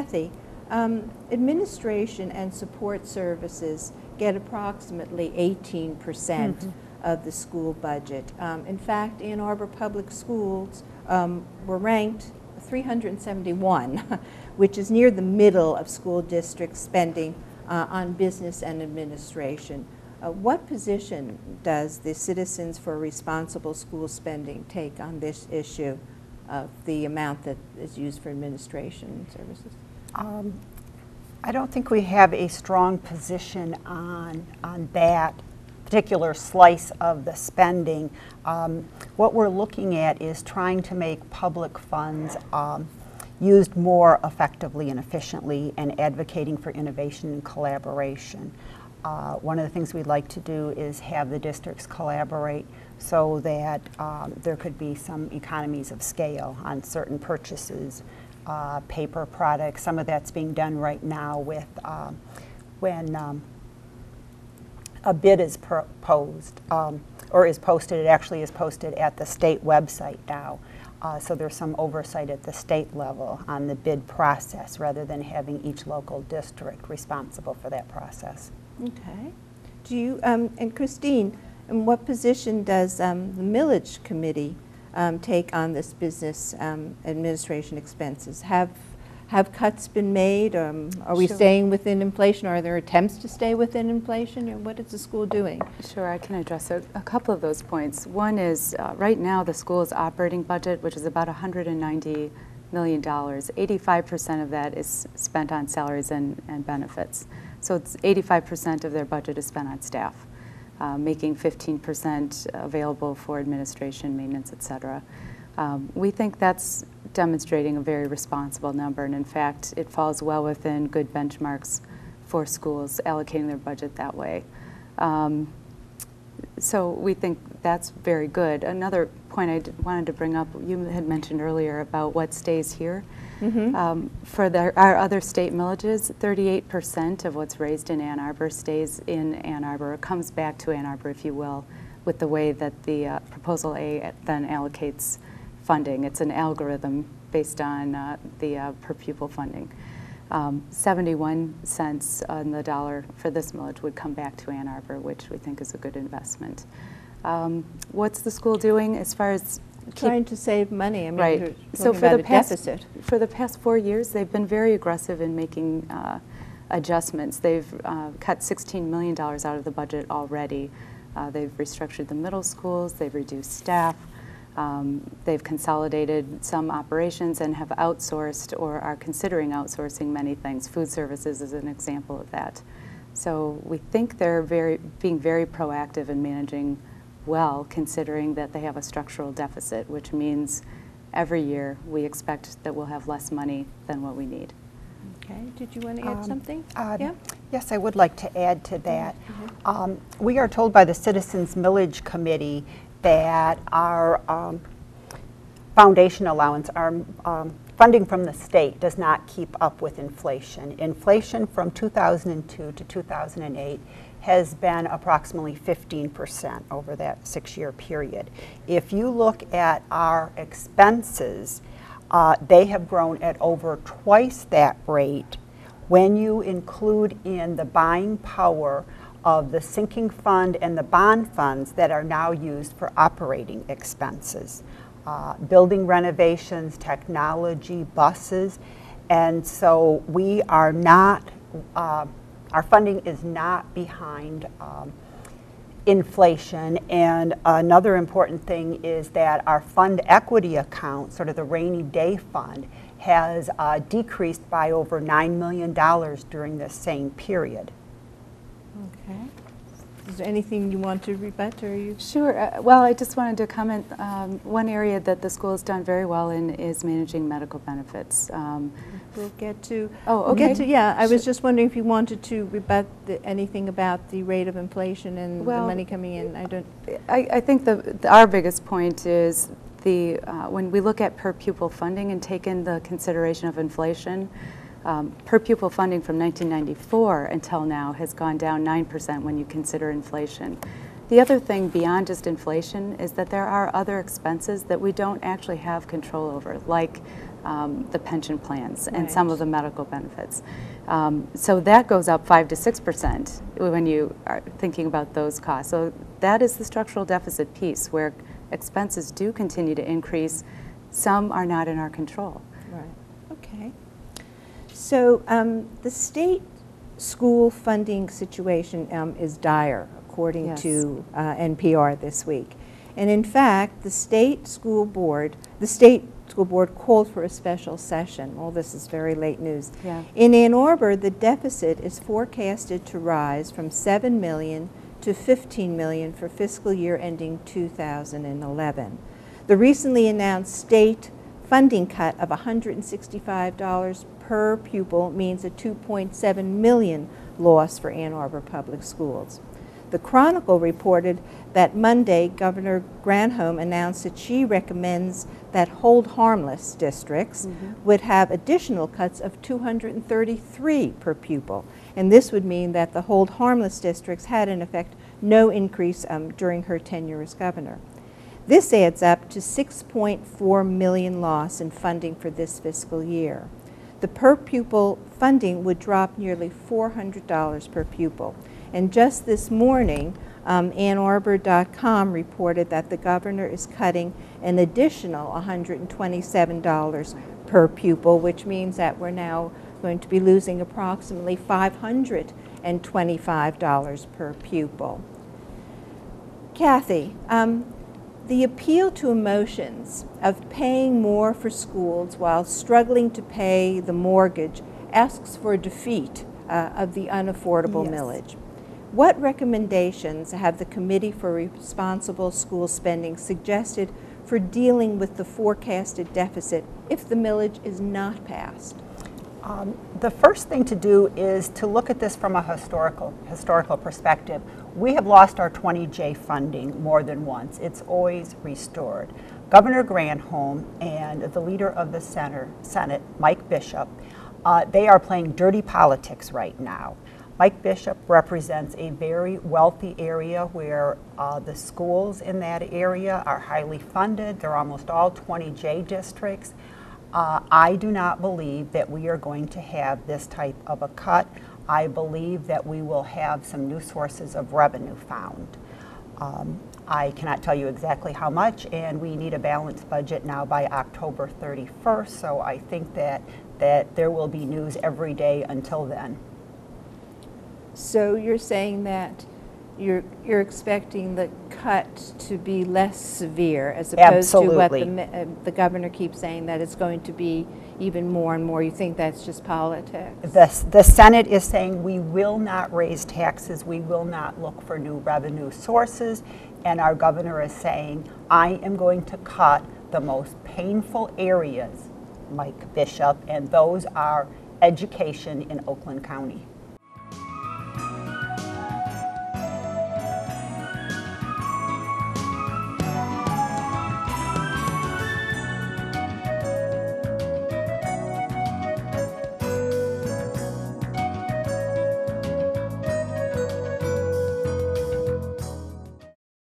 Kathy, administration and support services get approximately 18% of the school budget. In fact, Ann Arbor Public Schools were ranked 371, which is near the middle of school district spending on business and administration. What position does the Citizens for Responsible School Spending take on this issue of the amount that is used for administration services? I don't think we have a strong position on that particular slice of the spending. What we're looking at is trying to make public funds used more effectively and efficiently, and advocating for innovation and collaboration. One of the things we'd like to do is have the districts collaborate so that there could be some economies of scale on certain purchases, paper products. Some of that's being done right now with when a bid is proposed or is posted. It actually is posted at the state website now. So there's some oversight at the state level on the bid process rather than having each local district responsible for that process. Okay. Do you, and Christine, in what position does the Millage Committee take on this business administration expenses? Have cuts been made? Are we staying within inflation? Are there attempts to stay within inflation? Or what is the school doing? Sure, I can address a couple of those points. One is right now the school's operating budget, which is about $190 million, 85% of that is spent on salaries and benefits. So it's 85% of their budget is spent on staff, making 15% available for administration, maintenance, et cetera. We think that's demonstrating a very responsible number, and in fact, it falls well within good benchmarks for schools allocating their budget that way. So we think that's very good. Another point I wanted to bring up, you had mentioned earlier about what stays here. For our other state millages, 38% of what's raised in Ann Arbor stays in Ann Arbor, or comes back to Ann Arbor, if you will, with the way that the Proposal A then allocates funding. It's an algorithm based on the per pupil funding. 71 cents on the dollar for this millage would come back to Ann Arbor, which we think is a good investment. What's the school doing as far as trying to save money? I mean, right. So for the past 4 years, they've been very aggressive in making adjustments. They've cut $16 million out of the budget already. They've restructured the middle schools. They've reduced staff. They've consolidated some operations and have outsourced or are considering outsourcing many things. Food services is an example of that. So we think they're being very proactive in managing well, considering that they have a structural deficit, which means every year we expect that we'll have less money than what we need. Okay. Did you want to add something? Yeah? Yes, I would like to add to that. We are told by the Citizens Millage Committee that our foundation allowance, our funding from the state, does not keep up with inflation. Inflation from 2002 to 2008 has been approximately 15% over that 6-year period. If you look at our expenses, they have grown at over twice that rate when you include in the buying power of the sinking fund and the bond funds that are now used for operating expenses, building renovations, technology, buses. And so we are not, our funding is not behind inflation. And another important thing is that our fund equity account, sort of the rainy day fund, has decreased by over $9 million during this same period. Okay. Is there anything you want to rebut, or you? Sure. Well, I just wanted to comment. One area that the school has done very well in is managing medical benefits. We'll get to. Oh, okay. We'll get to, yeah, I was just wondering if you wanted to rebut anything about the rate of inflation and the money coming in. I think our biggest point is when we look at per pupil funding and take in the consideration of inflation. Per pupil funding from 1994 until now has gone down 9% when you consider inflation. The other thing beyond just inflation is that there are other expenses that we don't actually have control over, like the pension plans and Right. some of the medical benefits. So that goes up 5 to 6% when you are thinking about those costs. So that is the structural deficit piece where expenses do continue to increase. Some are not in our control. Right. Okay. So the state school funding situation is dire, according Yes. to NPR this week. And in fact, the state school board called for a special session. Well, this is very late news. Yeah. In Ann Arbor, the deficit is forecasted to rise from $7 million to $15 million for fiscal year ending 2011. The recently announced state funding cut of $165 per pupil means a $2.7 million loss for Ann Arbor Public Schools. The Chronicle reported that Monday, Governor Granholm announced that she recommends that hold harmless districts would have additional cuts of $233 per pupil. And this would mean that the hold harmless districts had, in effect, no increase during her tenure as governor. This adds up to $6.4 million loss in funding for this fiscal year. The per pupil funding would drop nearly $400 per pupil. And just this morning, AnnArbor.com reported that the governor is cutting an additional $127 per pupil, which means that we're now going to be losing approximately $525 per pupil. Kathy, the appeal to emotions of paying more for schools while struggling to pay the mortgage asks for a defeat of the unaffordable Yes. millage. What recommendations have the Committee for Responsible School Spending suggested for dealing with the forecasted deficit if the millage is not passed? The first thing to do is to look at this from a historical perspective. We have lost our 20J funding more than once. It's always restored. Governor Granholm and the leader of the Senate, Mike Bishop, they are playing dirty politics right now. Mike Bishop represents a very wealthy area where the schools in that area are highly funded. They're almost all 20J districts. I do not believe that we are going to have this type of a cut. I believe that we will have some new sources of revenue found. I cannot tell you exactly how much, and we need a balanced budget now by October 31st, so I think that there will be news every day until then. So you're saying that you're expecting the cut to be less severe as opposed Absolutely. to what the governor keeps saying, that it's going to be even more and more. You think that's just politics? The Senate is saying we will not raise taxes, we will not look for new revenue sources, and our governor is saying, I am going to cut the most painful areas, Mike Bishop, and those are education in Oakland County.